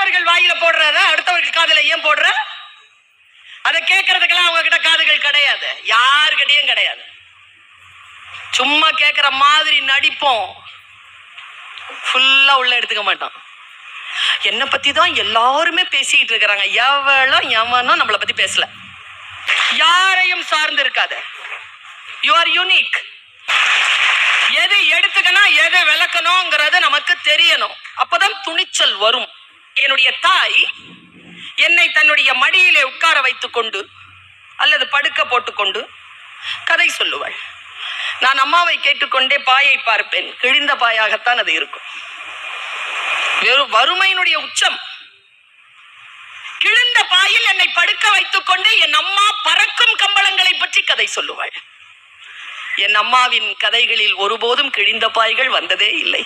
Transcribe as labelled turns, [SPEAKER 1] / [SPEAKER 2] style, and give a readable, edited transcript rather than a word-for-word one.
[SPEAKER 1] அடுத்தவர்கள் வாயில போடுறத அடுத்தவர்கள் காதுல ஏன் போடுற? அதை கேட்கறதுக்கெல்லாம் அவங்க கிட்ட காதுகள் கிடையாது, யாருக்கிட்டையும் கிடையாது. சும்மா கேட்கிற மாதிரி நடிப்போம், ஃபுல்லா உள்ள எடுத்துக்க மாட்டோம். என்னை பத்தி தான் எல்லாருமே பேசிட்டு இருக்கிறாங்க, எவனும் நம்மளை பத்தி பேசல. யாரையும் சார்ந்து இருக்காத, யூ ஆர் யூனிக். எது எடுத்துக்கணும் எதை விளக்கணும்ங்கிறது நமக்கு தெரியணும், அப்பதான் துணிச்சல் வரும். என்னுடைய தாய் என்னை தன்னுடைய மடியிலே உட்கார வைத்துக் கொண்டு அல்லது படுக்க போட்டுக்கொண்டு கதை சொல்லுவாள். நான் அம்மாவை கேட்டுக்கொண்டே பாயை பார்ப்பேன், கிழிந்த பாயாகத்தான் அது இருக்கும். வெறும் வறுமையினுடைய உச்சம். கிழிந்த பாயில் என்னை படுக்க வைத்துக் கொண்டு என் அம்மா பறக்கும் கம்பளங்களை பற்றி கதை சொல்லுவாள். என் அம்மாவின் கதைகளில் ஒருபோதும் கிழிந்த பாய்கள் வந்ததே இல்லை.